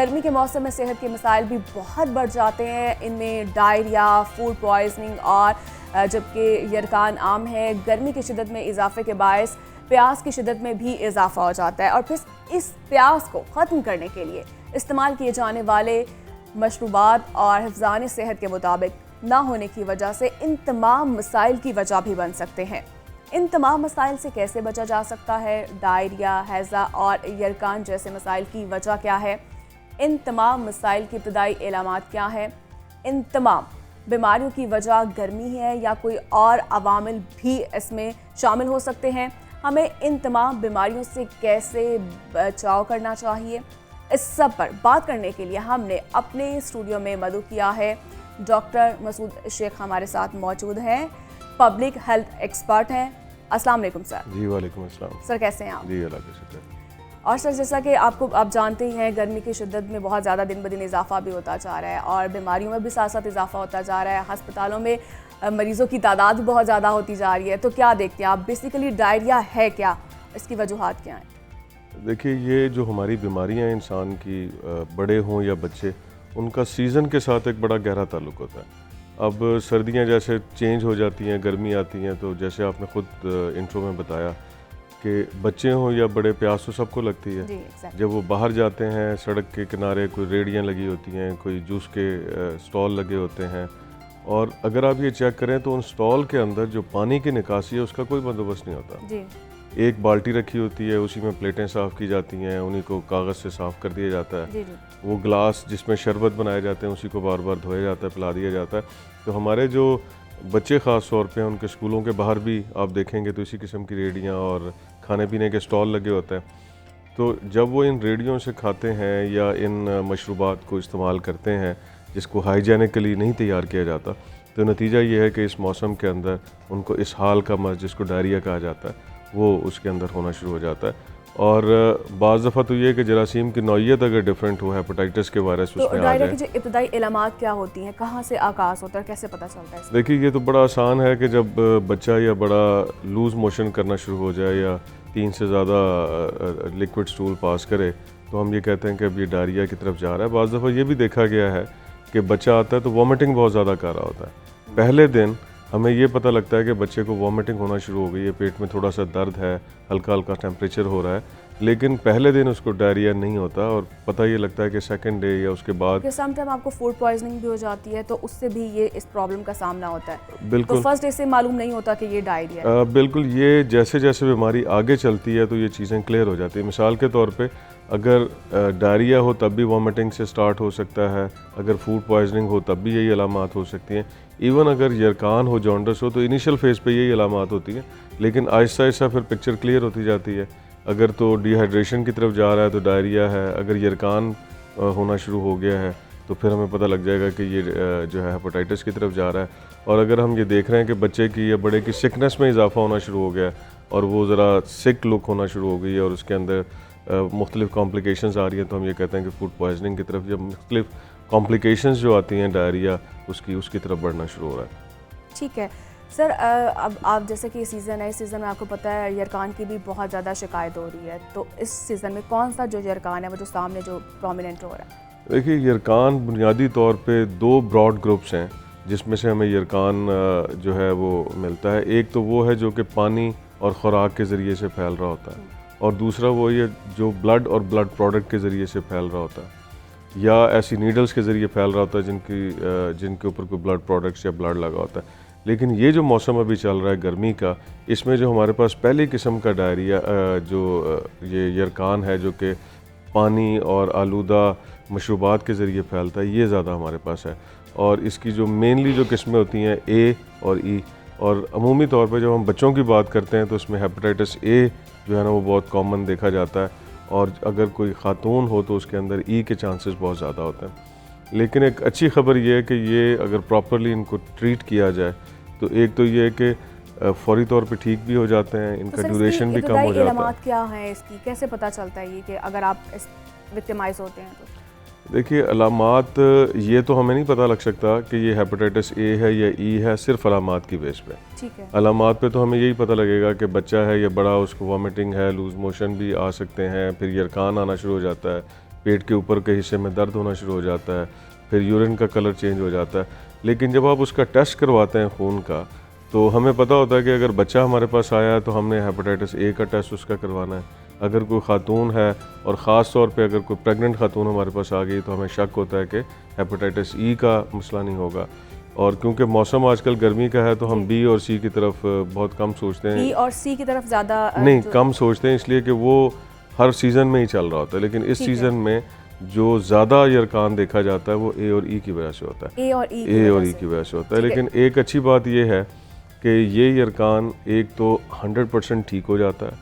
गर्मी के मौसम में सेहत के मसाइल भी बहुत बढ़ जाते हैं। इनमें डायरिया, फूड पॉइजनिंग और जबकि यरकान आम है, गर्मी की शिद्दत में इजाफे के बायस प्यास की शिद्दत में भी इजाफा हो जाता है और फिर इस प्यास को ख़त्म करने के लिए इस्तेमाल किए जाने वाले मशरूबात और हिफ्ज़ान सेहत के मुताबिक ना होने की वजह से इन तमाम मसाइल की वजह भी बन सकते हैं। इन तमाम मसाइल से कैसे बचा जा सकता है? डायरिया, हैज़ा और यरकान जैसे मसाइल की वजह क्या है? इन तमाम मसाइल की इब्तदाई इलामात क्या है? इन तमाम बीमारियों की वजह गर्मी है या कोई और अवामिल भी इसमें शामिल हो सकते हैं? हमें इन तमाम बीमारियों से कैसे बचाव करना चाहिए? इस सब पर बात करने के लिए हमने अपने स्टूडियो में मदद किया है। डॉक्टर मसूद शेख हमारे साथ मौजूद हैं, पब्लिक हेल्थ एक्सपर्ट हैं। अस्सलाम वालेकुम सर। जी वालेकुम अस्सलाम। सर कैसे हैं आप? जी अल्लाह का शुक्र। और सर जैसा कि आप जानते ही हैं, गर्मी की शिद्दत में बहुत ज़्यादा दिन ब दिन इजाफा भी होता जा रहा है और बीमारियों में भी साथ साथ इजाफा होता जा रहा है। अस्पतालों में मरीज़ों की तादाद भी बहुत ज़्यादा होती जा रही है। तो क्या देखते हैं आप, बेसिकली डायरिया है क्या, इसकी वजूहात क्या हैं? देखिए, ये जो हमारी बीमारियां हैं इंसान की, बड़े हों या बच्चे, उनका सीज़न के साथ एक बड़ा गहरा ताल्लुक होता है। अब सर्दियां जैसे चेंज हो जाती हैं, गर्मी आती हैं, तो जैसे आपने ख़ुद इंट्रो में बताया कि बच्चे हों या बड़े, प्यास तो सबको लगती है। जब वो बाहर जाते हैं, सड़क के किनारे कोई रेहड़ियाँ लगी होती हैं, कोई जूस के स्टॉल लगे होते हैं, और अगर आप ये चेक करें तो उन स्टॉल के अंदर जो पानी की निकासी है उसका कोई बंदोबस्त नहीं होता जी। एक बाल्टी रखी होती है, उसी में प्लेटें साफ़ की जाती हैं, उन्हीं को कागज़ से साफ़ कर दिया जाता है। जी। वो गिलास जिसमें शरबत बनाए जाते हैं उसी को बार बार धोया जाता है, पिला दिया जाता है। तो हमारे जो बच्चे ख़ास तौर पे उनके स्कूलों के बाहर भी आप देखेंगे तो इसी किस्म की रेहड़ियाँ और खाने पीने के स्टॉल लगे होते हैं। तो जब वो इन रेहड़ियों से खाते हैं या इन मशरूबात को इस्तेमाल करते हैं जिसको हाइजेनिकली नहीं तैयार किया जाता, तो नतीजा ये है कि इस मौसम के अंदर उनको इस हाल का मर्ज़, जिसको डायरिया कहा जाता है, वो उसके अंदर होना शुरू हो जाता है। और बाज़ दफ़ा तो ये है कि जरासीम की नौइयत अगर डिफरेंट हो, हेपेटाइटिस के वायरस तो उसमें आ डायरिया जाए। की जो इब्तदाई इलामात क्या होती हैं, कहाँ से आगाज़ होता है, कैसे पता चलता है? देखिए, ये तो बड़ा आसान है कि जब बच्चा या बड़ा लूज़ मोशन करना शुरू हो जाए या 3 से ज़्यादा लिक्विड स्टूल पास करे, तो हम ये कहते हैं कि अब ये डायरिया की तरफ जा रहा है। बाज़ दफ़ा ये भी देखा गया है कि बच्चा आता है तो वॉमिटिंग बहुत ज़्यादा कर रहा होता है। पहले दिन हमें ये पता लगता है कि बच्चे को वॉमिटिंग होना शुरू हो गई है, पेट में थोड़ा सा दर्द है, हल्का हल्का टेम्परेचर हो रहा है, लेकिन पहले दिन उसको डायरिया नहीं होता और पता ये लगता है कि सेकंड डे या उसके बाद सम टाइम आपको फूड पॉइजनिंग भी हो जाती है, तो उससे भी ये इस प्रॉब्लम का सामना होता है। बिल्कुल। तो फर्स्ट डे से मालूम नहीं होता कि ये डायरिया है। बिल्कुल, ये जैसे जैसे बीमारी आगे चलती है तो ये चीज़ें क्लियर हो जाती है। मिसाल के तौर पे अगर डायरिया हो तब भी वॉमिटिंग से स्टार्ट हो सकता है, अगर फूड पॉइजनिंग हो तब भी यही अलामात हो सकती हैं, इवन अगर यरकान हो, जॉन्डिस हो, तो इनिशियल फेज़ पे यही अलामात होती हैं, लेकिन आहिस्ता आहिस्ता फिर पिक्चर क्लियर होती जाती है। अगर तो डिहाइड्रेशन की तरफ जा रहा है तो डायरिया है, अगर यरकान होना शुरू हो गया है तो फिर हमें पता लग जाएगा कि ये जो है हेपेटाइटिस की तरफ जा रहा है। और अगर हम ये देख रहे हैं कि बच्चे की या बड़े की सिकनेस में इजाफा होना शुरू हो गया है और वो ज़रा सिक लुक होना शुरू हो गई है और उसके अंदर मुख्तलिफ कॉम्प्लिकेशंस आ रही हैं, तो हम ये कहते हैं कि फूड पॉइजनिंग की तरफ, जब मुख्तलिफ कॉम्प्लिकेशंस जो आती हैं डायरिया उसकी तरफ बढ़ना शुरू हो रहा है। ठीक है सर, अब आप जैसे कि सीज़न है, इस सीज़न में आपको पता है यरकान की भी बहुत ज़्यादा शिकायत हो रही है, तो इस सीज़न में कौन सा जो यरकान है वो जो सामने जो प्रोमिनेंट हो रहा है? देखिए, यरकान बुनियादी तौर पे 2 ब्रॉड ग्रुप्स हैं जिसमें से हमें यरकान जो है वो मिलता है। एक तो वो है जो कि पानी और ख़ुराक के ज़रिए से फैल रहा होता है, और दूसरा वो ये जो ब्लड और ब्लड प्रोडक्ट के ज़रिए से फैल रहा होता है या ऐसी नीडल्स के ज़रिए फैल रहा होता है जिनके ऊपर कोई ब्लड प्रोडक्ट्स या ब्लड लगा होता है। लेकिन ये जो मौसम अभी चल रहा है गर्मी का, इसमें जो हमारे पास पहली किस्म का डायरिया ये यरकान है जो कि पानी और आलूदा मशरूबात के ज़रिए फैलता है, ये ज़्यादा हमारे पास है। और इसकी जो मेनली जो किस्में होती हैं ए और ई, और अमूमी तौर पे जब हम बच्चों की बात करते हैं तो उसमें हेपेटाइटिस ए जो है ना वो बहुत कॉमन देखा जाता है, और अगर कोई ख़ातून हो तो उसके अंदर ई के चांसेस बहुत ज़्यादा होते हैं। लेकिन एक अच्छी खबर ये है कि ये अगर प्रॉपरली इनको ट्रीट किया जाए तो एक तो ये है कि फौरी तौर पे ठीक भी हो जाते हैं, इनका ड्यूरेशन भी कम हो जाता है। क्या है इसकी, कैसे पता चलता है ये कि अगर आप विक्टिमाइज होते हैं तो? देखिए, अलामात ये तो हमें नहीं पता लग सकता कि ये हेपेटाइटिस ए है या ई है सिर्फ अलामात की बेस पे। ठीक है। अलामात पे तो हमें यही पता लगेगा कि बच्चा है या बड़ा, उसको वॉमिटिंग है, लूज मोशन भी आ सकते हैं, फिर यरकान आना शुरू हो जाता है, पेट के ऊपर के हिस्से में दर्द होना शुरू हो जाता है, फिर यूरिन का कलर चेंज हो जाता है। लेकिन जब आप उसका टेस्ट करवाते हैं खून का, तो हमें पता होता है कि अगर बच्चा हमारे पास आया है तो हमने हेपेटाइटिस ए का टेस्ट उसका करवाना है। अगर कोई खातून है, और ख़ास तौर पे अगर कोई प्रेग्नेंट खातून हमारे पास आ गई, तो हमें शक होता है कि हेपेटाइटिस ई का मसला नहीं होगा। और क्योंकि मौसम आजकल गर्मी का है, तो हम बी और सी की तरफ बहुत कम सोचते हैं। बी और सी की तरफ ज़्यादा नहीं, कम सोचते हैं, इसलिए कि वो हर सीज़न में ही चल रहा होता है। लेकिन इस सीज़न में जो ज़्यादा यरकान देखा जाता है वो ए और ई की वजह से होता है। ए और ई की वजह से होता है। लेकिन एक अच्छी बात यह है कि ये यरकान एक तो 100% ठीक हो जाता है,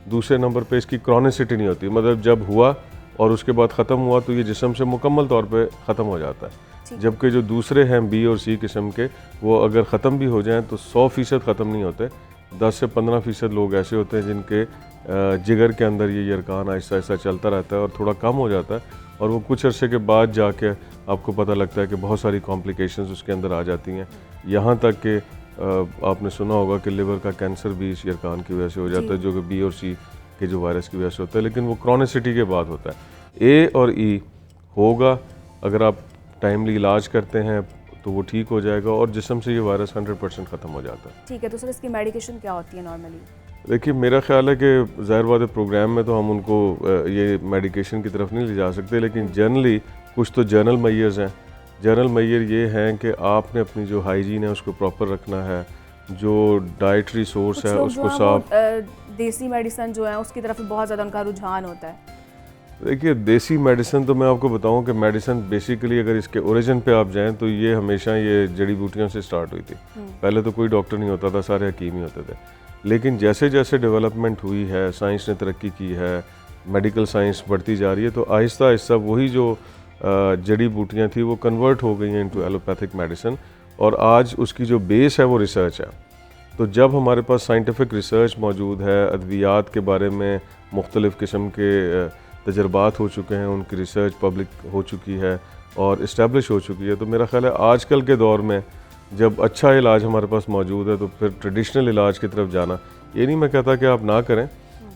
दूसरे नंबर पे इसकी क्रॉनिसिटी नहीं होती। मतलब जब हुआ और उसके बाद ख़त्म हुआ तो ये जिस्म से मुकम्मल तौर पे ख़त्म हो जाता है। जबकि जो दूसरे हैं बी और सी किस्म के, वो अगर ख़त्म भी हो जाएं तो 100% ख़त्म नहीं होते। 10 से 15% लोग ऐसे होते हैं जिनके जिगर के अंदर ये यरकान आहिस्ता आहिस्ता चलता रहता है और थोड़ा कम हो जाता है, और वो कुछ अरसे के बाद जाके आपको पता लगता है कि बहुत सारी कॉम्प्लिकेशंस उसके अंदर आ जाती हैं। यहाँ तक कि आपने सुना होगा कि लिवर का कैंसर भी इस यरकान की वजह से हो जाता है, जो कि बी और सी के जो वायरस की वजह से होता है। लेकिन वो क्रॉनिसिटी के बाद होता है। ए और ई होगा, अगर आप टाइमली इलाज करते हैं तो वो ठीक हो जाएगा और जिस्म से ये वायरस 100% ख़त्म हो जाता है। ठीक है, तो सर इसकी मेडिकेशन क्या होती है नॉर्मली? देखिए, मेरा ख्याल है कि ज़ाहिर बात है प्रोग्राम में तो हम उनको ये मेडिकेशन की तरफ नहीं ले जा सकते, लेकिन जनरली कुछ तो जर्नल मैयर्स हैं। जर्नल मैयर ये हैं कि आपने अपनी जो हाइजीन है उसको प्रॉपर रखना है, जो डाइटरी सोर्स है उसको साफ। देसी मेडिसिन जो है उसकी तरफ बहुत ज़्यादा उनका रुझान होता है। देखिए, देसी मेडिसिन तो मैं आपको बताऊं कि मेडिसिन बेसिकली अगर इसके ओरिजिन पे आप जाएं तो ये हमेशा ये जड़ी बूटियों से स्टार्ट हुई थी। पहले तो कोई डॉक्टर नहीं होता था, सारे हकीम ही होते थे। लेकिन जैसे जैसे डेवलपमेंट हुई है, साइंस ने तरक्की की है, मेडिकल साइंस बढ़ती जा रही है, तो आहिस्ता आहिस्ता वही जो जड़ी बूटियाँ थी वो कन्वर्ट हो गई हैं इनटू एलोपैथिक मेडिसिन, और आज उसकी जो बेस है वो रिसर्च है। तो जब हमारे पास साइंटिफिक रिसर्च मौजूद है, अद्वियात के बारे में मुख्तलिफ़ किस्म के तजर्बात हो चुके हैं, उनकी रिसर्च पब्लिक हो चुकी है और इस्टेब्लिश हो चुकी है, तो मेरा ख्याल है आजकल के दौर में जब अच्छा इलाज हमारे पास मौजूद है तो फिर ट्रेडिशनल इलाज की तरफ जाना, ये नहीं मैं कहता कि आप ना करें,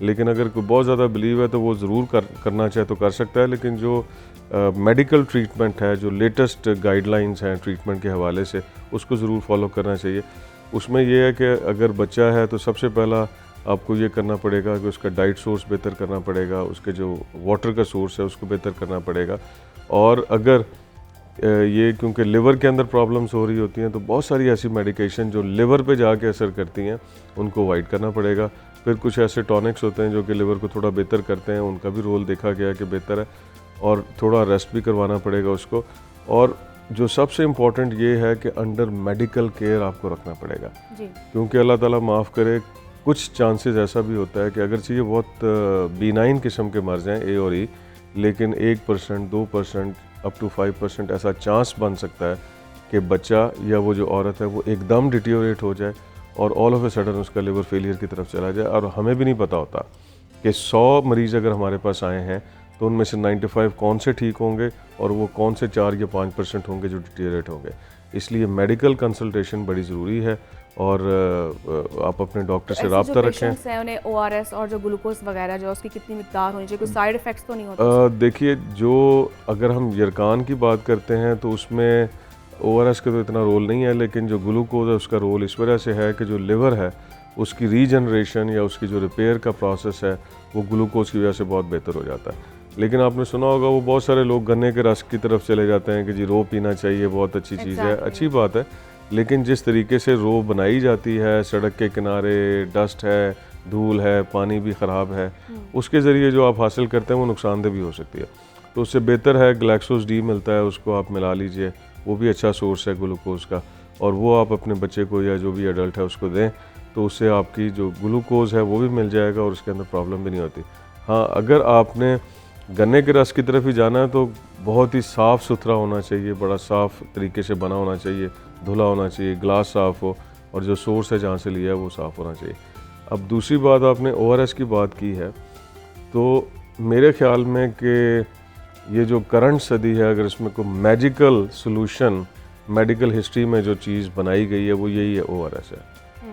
लेकिन अगर कोई बहुत ज़्यादा बिलीव है तो वो ज़रूर करना चाहे तो कर सकता है। लेकिन जो मेडिकल ट्रीटमेंट है, जो लेटेस्ट गाइडलाइंस हैं ट्रीटमेंट के हवाले से, उसको ज़रूर फॉलो करना चाहिए। उसमें यह है कि अगर बच्चा है तो सबसे पहला आपको ये करना पड़ेगा कि उसका डाइट सोर्स बेहतर करना पड़ेगा, उसके जो वाटर का सोर्स है उसको बेहतर करना पड़ेगा। और अगर ये क्योंकि लिवर के अंदर प्रॉब्लम्स हो रही होती हैं तो बहुत सारी ऐसी मेडिकेशन जो लिवर पे जाके असर करती हैं उनको अवॉइड करना पड़ेगा। फिर कुछ ऐसे टॉनिक्स होते हैं जो कि लिवर को थोड़ा बेहतर करते हैं, उनका भी रोल देखा गया कि बेहतर है, और थोड़ा रेस्ट भी करवाना पड़ेगा उसको। और जो सबसे इम्पॉर्टेंट ये है कि अंडर मेडिकल केयर आपको रखना पड़ेगा जी। क्योंकि अल्लाह ताला माफ़ करे, कुछ चांसेस ऐसा भी होता है कि अगर चाहिए बहुत बीनाइन किस्म के मर्ज़ हैं ए और ई, लेकिन 1%, 2%, अप टू 5% ऐसा चांस बन सकता है कि बच्चा या वो जो औरत है वो एकदम डिटीरियोरेट हो जाए और ऑल ऑफ ए सडन उसका लिवर फेलियर की तरफ चला जाए। और हमें भी नहीं पता होता कि 100 मरीज़ अगर हमारे पास आए हैं तो उनमें से 95 कौन से ठीक होंगे और वो कौन से 4 या 5% होंगे जो डिटीरियोरेट होंगे। इसलिए मेडिकल कंसल्टेशन बड़ी ज़रूरी है और आप अपने डॉक्टर से रब्ता रखें। हैं उन्हें ORS और जो ग्लूकोज वगैरह जो उसकी कितनी मिकदार होनी चाहिए, कोई साइड इफ़ेक्ट्स तो नहीं होते? देखिए, जो अगर हम यरकान की बात करते हैं तो उसमें ORS का तो इतना रोल नहीं है, लेकिन जो ग्लूकोज है उसका रोल इस वजह से है कि जो लिवर है उसकी रीजनरेशन या उसकी जो रिपेयर का प्रोसेस है वो ग्लूकोज की वजह से बहुत बेहतर हो जाता है। लेकिन आपने सुना होगा वो बहुत सारे लोग गन्ने के रस की तरफ चले जाते हैं कि जी रो पीना चाहिए, बहुत अच्छी चीज़ है, अच्छी बात है, लेकिन जिस तरीके से रो बनाई जाती है, सड़क के किनारे डस्ट है, धूल है, पानी भी ख़राब है, उसके ज़रिए जो आप हासिल करते हैं वो नुकसानदेह भी हो सकती है। तो उससे बेहतर है ग्लैक्सोस डी मिलता है, उसको आप मिला लीजिए, वो भी अच्छा सोर्स है ग्लूकोज का, और वो आप अपने बच्चे को या जो भी एडल्ट है उसको दें, तो उससे आपकी जो ग्लूकोज है वो भी मिल जाएगा और उसके अंदर प्रॉब्लम भी नहीं होती। हाँ, अगर आपने गन्ने के रस की तरफ ही जाना है तो बहुत ही साफ़ सुथरा होना चाहिए, बड़ा साफ़ तरीके से बना होना चाहिए, धुला होना चाहिए, ग्लास साफ़ हो और जो सोर्स है जहाँ से लिया है वो साफ़ होना चाहिए। अब दूसरी बात, आपने ORS की बात की है, तो मेरे ख्याल में कि ये जो करंट सदी है, अगर इसमें कोई मैजिकल सॉल्यूशन मेडिकल हिस्ट्री में जो चीज़ बनाई गई है वो यही है ORS है।